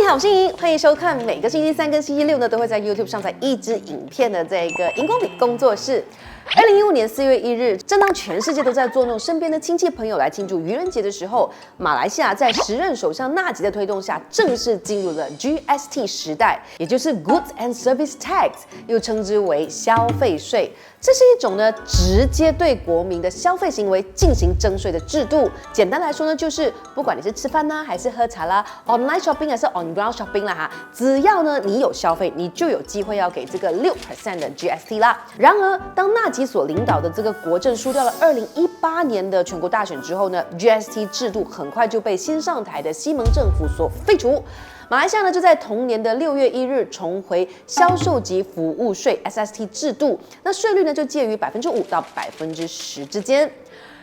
你好，我是莹莹，欢迎收看每个星期三跟星期六呢都会在 YouTube 上载一支影片的这个荧光笔工作室。2015年4月1日，正当全世界都在捉弄身边的亲戚朋友来庆祝愚人节的时候，马来西亚在时任首相纳吉的推动下，正式进入了 GST 时代，也就是 Goods and Service Tax， 又称之为消费税。这是一种呢直接对国民的消费行为进行征税的制度。简单来说呢，就是不管你是吃饭啦，还是喝茶啦 ，online shopping 还是 on ground shopping 啦哈，只要呢你有消费，你就有机会要给这个6% 的 GST 啦。然而，当纳吉所领导的这个国阵输掉了2018年的全国大选之后呢 ，GST 制度很快就被新上台的西蒙政府所废除。马来西亚呢就在同年的6月1日重回销售及服务税 SST 制度，那税率呢就介于5%到10%之间。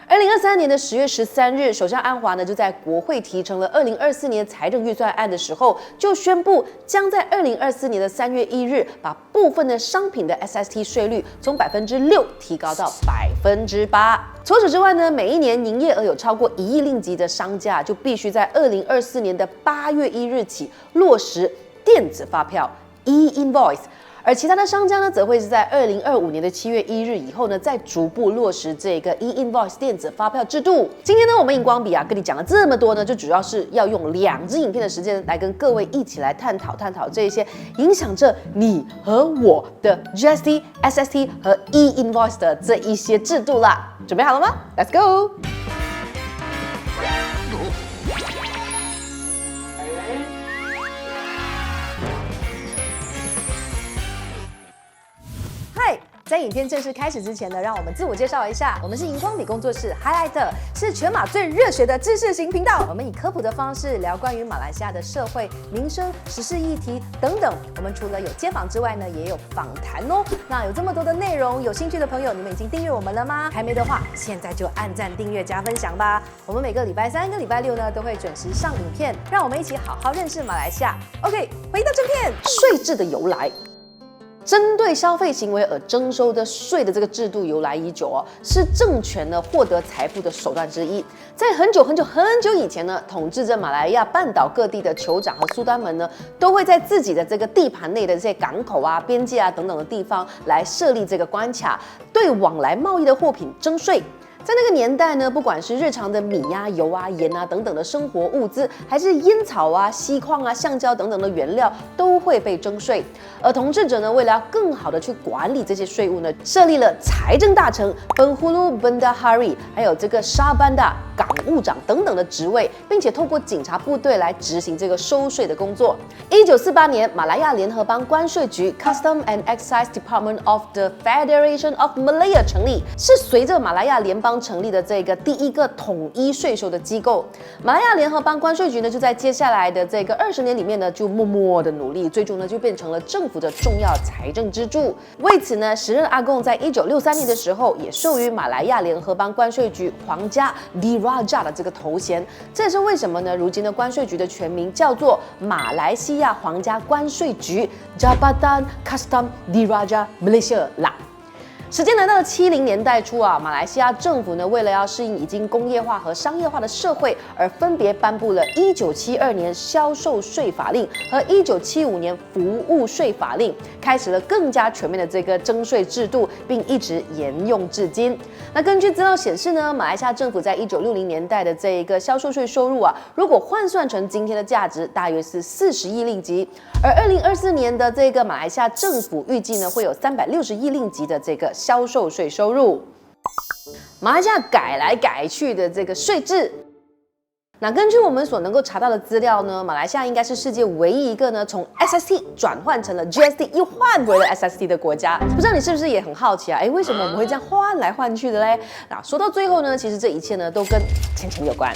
2023年的10月13日，首相安华呢就在国会提成了2024年财政预算案的时候，就宣布将在2024年的3月1日把部分的商品的 SST 税率从6%提高到8%。除此之外呢，每一年营业额有超过1亿令吉的商家，就必须在2024年的8月1日起落实电子发票 e-invoice。而其他的商家呢，则会是在2025年的7月1日以后呢，再逐步落实这个 e-invoice 电子发票制度。今天呢，我们荧光笔跟你讲了这么多呢，就主要是要用2支影片的时间来跟各位一起来探讨这些影响着你和我的 GST、SST 和 e-invoice 的这一些制度啦。准备好了吗 ？Let's go！在影片正式开始之前呢，让我们自我介绍一下，我们是荧光笔工作室 Highlight， 是全马最热血的知识型频道。我们以科普的方式聊关于马来西亚的社会、民生、时事议题等等。我们除了有街访之外呢，也有访谈哦。那有这么多的内容，有兴趣的朋友，你们已经订阅我们了吗？还没的话，现在就按赞、订阅、加分享吧。我们每个礼拜3跟礼拜6呢，都会准时上影片，让我们一起好好认识马来西亚。OK， 回到正片，税制的由来。针对消费行为而征收的税的这个制度由来已久哦，是政权呢获得财富的手段之一。在很久以前呢，统治着马来亚半岛各地的酋长和苏丹们呢，都会在自己的这个地盘内的这些港口啊、边界啊等等的地方来设立这个关卡，对往来贸易的货品征税。在那个年代呢，不管是日常的米啊、油啊、盐啊等等的生活物资，还是烟草啊、锡矿啊、橡胶等等的原料，都会被征税。而统治者呢，为了要更好的去管理这些税务呢，设立了财政大臣、Penghulu Bendahari， 还有这个沙班达港务长等等的职位，并且透过警察部队来执行这个收税的工作。1948年，马来亚联合邦关税局 （Custom and Excise Department of the Federation of Malaya） 成立，是随着马来亚联邦成立的这个第一个统一税收的机构。马来亚联合邦关税局呢，就在接下来的这个20年里面呢，就默默的努力，最终呢就变成了政府的重要财政支柱。为此呢，时任阿贡在1963年的时候，也授予马来亚联合邦关税局皇家 Diraja 的这个头衔。这也是为什么呢？如今的关税局的全名叫做马来西亚皇家关税局 Jabatan Custom Diraja Malaysia 啦。时间来到了70年代初啊，马来西亚政府呢，为了要适应已经工业化和商业化的社会，而分别颁布了1972年销售税法令和1975年服务税法令，开始了更加全面的这个征税制度，并一直沿用至今。那根据资料显示呢，马来西亚政府在1960年代的这一个销售税收入啊，如果换算成今天的价值，大约是40亿令吉。而2024年的这个马来西亚政府预计呢，会有360亿令吉的这个销售税收入。马来西亚改来改去的这个税制，那根据我们所能够查到的资料呢，马来西亚应该是世界唯一一个呢从 SST 转换成了 GST 又换回了 SST 的国家。不知道你是不是也很好奇啊？为什么我们会这样换来换去的嘞？那说到最后呢，其实这一切呢都跟钱有关。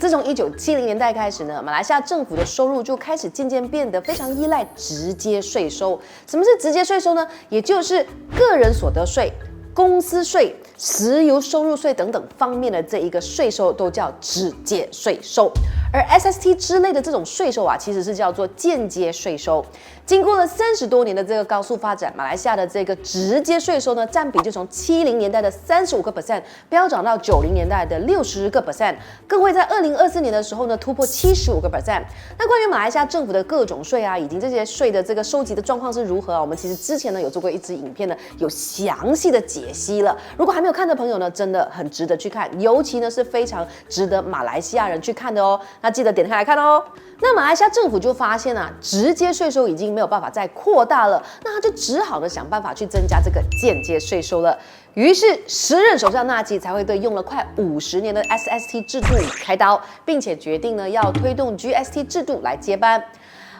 自从1970年代开始呢，马来西亚政府的收入就开始渐渐变得非常依赖直接税收。什么是直接税收呢？也就是个人所得税、公司税、石油收入税等等方面的这一个税收都叫直接税收。而 SST 之类的这种税收啊，其实是叫做间接税收。经过了30多年的这个高速发展，马来西亚的这个直接税收呢，占比就从70年代的35%飙涨到90年代的60%，更会在2024年的时候呢突破75%。那关于马来西亚政府的各种税啊，以及这些税的这个收集的状况是如何啊？我们其实之前呢有做过一支影片呢，有详细的解析了。如果还没有看的朋友呢，真的很值得去看，尤其呢是非常值得马来西亚人去看的哦。那记得点开来看哦。那马来西亚政府就发现啊，直接税收已经没有办法再扩大了，那他就只好的想办法去增加这个间接税收了。于是时任首相纳吉才会对用了快50年的 SST 制度开刀，并且决定呢要推动 GST 制度来接班。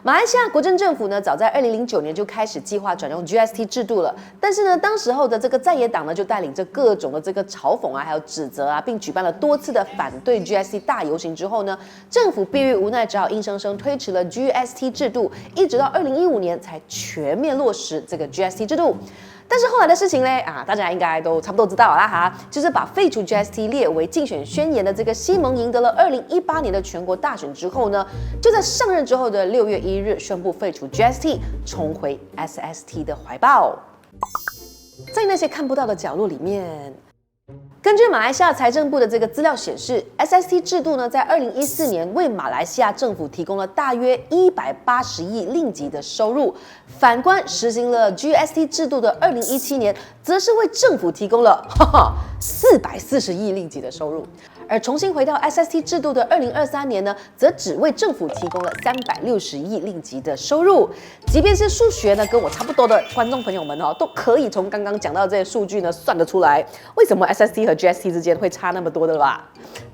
马来西亚国政政府呢，早在2009年就开始计划转用 GST 制度了，但是呢，当时候的这个在野党呢，就带领着各种的这个嘲讽啊，还有指责啊，并举办了多次的反对 GST 大游行之后呢，政府迫于无奈，只好硬生生推迟了 GST 制度，一直到2015年才全面落实这个 GST 制度。但是后来的事情嘞啊，大家应该都差不多知道啦哈，就是把废除 GST 列为竞选宣言的这个西蒙赢得了2018年的全国大选之后呢，就在上任之后的6月1日宣布废除 GST， 重回 SST 的怀抱。在那些看不到的角落里面。根据马来西亚财政部的这个资料显示 ，SST 制度呢，在2014年为马来西亚政府提供了大约180亿令吉的收入。反观实行了 GST 制度的2017年，则是为政府提供了440亿令吉的收入。而重新回到 SST 制度的2023年呢，则只为政府提供了360亿令吉的收入。即便是数学呢跟我差不多的观众朋友们都可以从刚刚讲到的这些数据呢算得出来，为什么 SST 和 GST 之间会差那么多的了吧？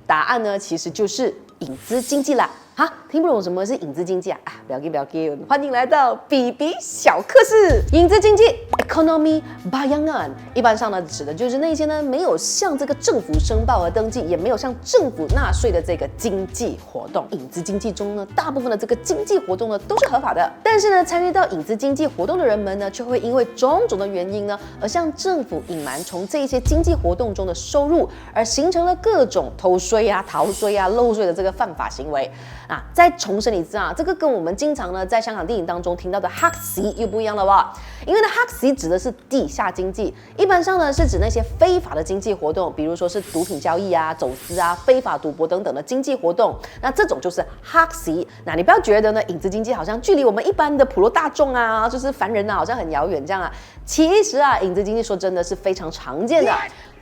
答案呢其实就是影子经济啦。哈，听不懂什么是影子经济啊？不要紧，欢迎来到比比小课室。影子经济 （Economy Bayangan） 一般上呢指的就是那些呢没有向这个政府申报而登记，也没有向政府纳税的这个经济活动。影子经济中呢，大部分的这个经济活动呢都是合法的，但是呢，参与到影子经济活动的人们呢，却会因为种种的原因呢，而向政府隐瞒从这一些经济活动中的收入，而形成了各种偷税啊、逃税啊、漏税的这个犯法行为。再重申一次啊，这个跟我们经常呢在香港电影当中听到的黑市又不一样了吧？因为呢黑市指的是地下经济，一般上呢是指那些非法的经济活动，比如说是毒品交易啊、走私啊、非法赌博等等的经济活动，那这种就是黑市。那你不要觉得呢影子经济好像距离我们一般的普罗大众啊，就是凡人啊，好像很遥远这样啊。其实啊，影子经济说真的是非常常见的。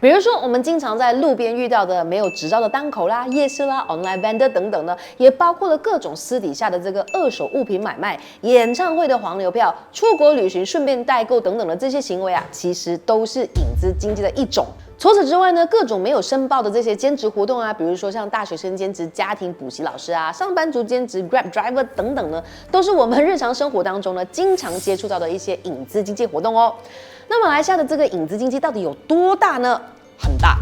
比如说，我们经常在路边遇到的没有执照的档口啦、夜市啦、online vendor 等等呢，也包括了各种私底下的这个二手物品买卖、演唱会的黄牛票、出国旅行顺便代购等等的这些行为啊，其实都是影子经济的一种。除此之外呢，各种没有申报的这些兼职活动啊，比如说像大学生兼职家庭补习老师啊、上班族兼职 Grab driver 等等呢，都是我们日常生活当中呢经常接触到的一些影子经济活动哦。那马来西亚的这个影子经济到底有多大呢？很大，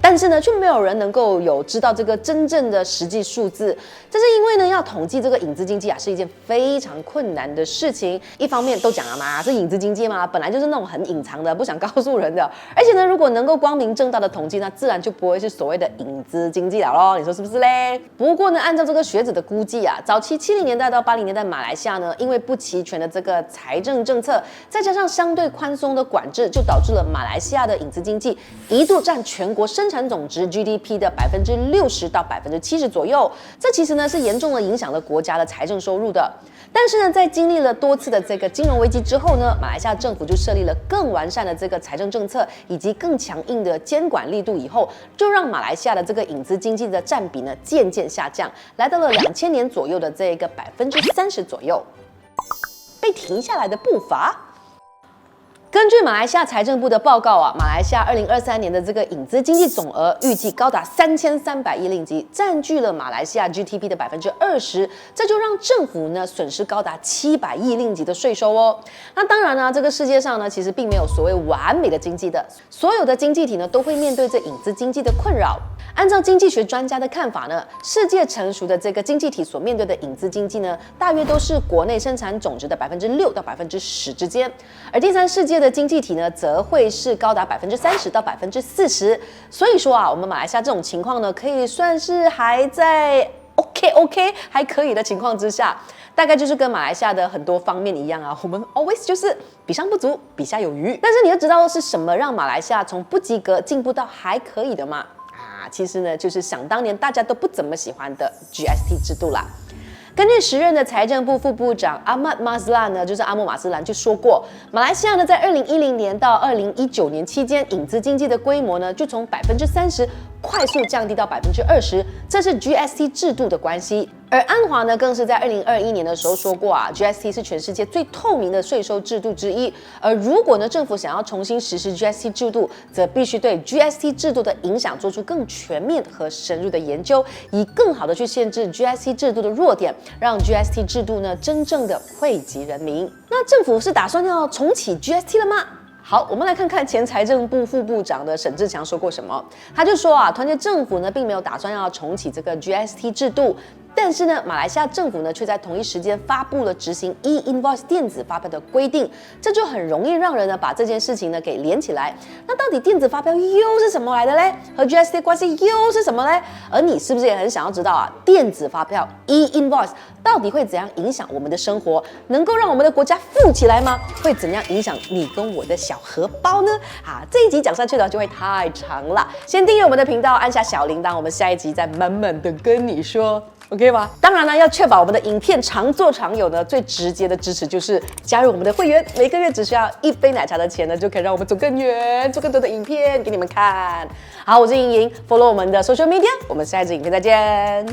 但是呢，却没有人能够有知道这个真正的实际数字。这是因为呢，要统计这个影子经济啊，是一件非常困难的事情。一方面都讲了嘛，是影子经济嘛，本来就是那种很隐藏的，不想告诉人的。而且呢，如果能够光明正大的统计，那自然就不会是所谓的影子经济了咯。你说是不是嘞？不过呢，按照这个学者的估计啊，早期70年代到80年代，马来西亚呢，因为不齐全的这个财政政策，再加上相对宽松的管制，就导致了马来西亚的影子经济一度占全国生产总值 GDP 的60%到70%左右。这其实呢是严重的影响了国家的财政收入的。但是呢，在经历了多次的这个金融危机之后呢，马来西亚政府就设立了更完善的这个财政政策以及更强硬的监管力度以后，就让马来西亚的这个影子经济的占比呢渐渐下降，来到了2000年左右的这个30%左右。被停下来的步伐。根据马来西亚财政部的报告啊，马来西亚2023年的这个影子经济总额预计高达3300亿令吉，占据了马来西亚 GDP 的20%，这就让政府呢损失高达700亿令吉的税收哦。那当然呢，这个世界上呢其实并没有所谓完美的经济的，所有的经济体呢都会面对这影子经济的困扰。按照经济学专家的看法呢，世界成熟的这个经济体所面对的影子经济呢，大约都是国内生产总值的6%到10%之间，而第三世界的经济体呢，则会是高达30%到40%。所以说啊，我们马来西亚这种情况呢，可以算是还在 OK 还可以的情况之下，大概就是跟马来西亚的很多方面一样啊，我们 always 就是比上不足，比下有余。但是你要知道是什么让马来西亚从不及格进步到还可以的吗？其实呢，就是想当年大家都不怎么喜欢的 GST 制度啦。根据时任的财政部副部长阿末马斯兰呢，就是阿莫马斯兰就说过，马来西亚呢在2010年到2019年期间，影子经济的规模呢就从30%快速降低到20%，这是 GST 制度的关系。而安华呢，更是在2021年的时候说过啊 ，GST 是全世界最透明的税收制度之一。而如果呢，政府想要重新实施 GST 制度，则必须对 GST 制度的影响做出更全面和深入的研究，以更好的去限制 GST 制度的弱点，让 GST 制度呢真正的惠及人民。那政府是打算要重启 GST 了吗？好，我们来看看前财政部副部长的沈志强说过什么。他就说啊，团结政府呢并没有打算要重启这个 GST 制度。但是呢，马来西亚政府呢却在同一时间发布了执行 e-invoice 电子发票的规定，这就很容易让人呢把这件事情呢给连起来。那到底电子发票又是什么来的嘞？和 GST 关系又是什么嘞？而你是不是也很想要知道啊？电子发票 e-invoice 到底会怎样影响我们的生活？能够让我们的国家富起来吗？会怎样影响你跟我的小荷包呢？这一集讲下去呢就会太长了。先订阅我们的频道，按下小铃铛，我们下一集再满满的跟你说。OK 吗？当然呢，要确保我们的影片长做长有呢，最直接的支持就是加入我们的会员，每个月只需要1杯奶茶的钱呢，就可以让我们走更远，做更多的影片给你们看。好，我是莹莹 ，follow 我们的 social media，我们下一支影片再见。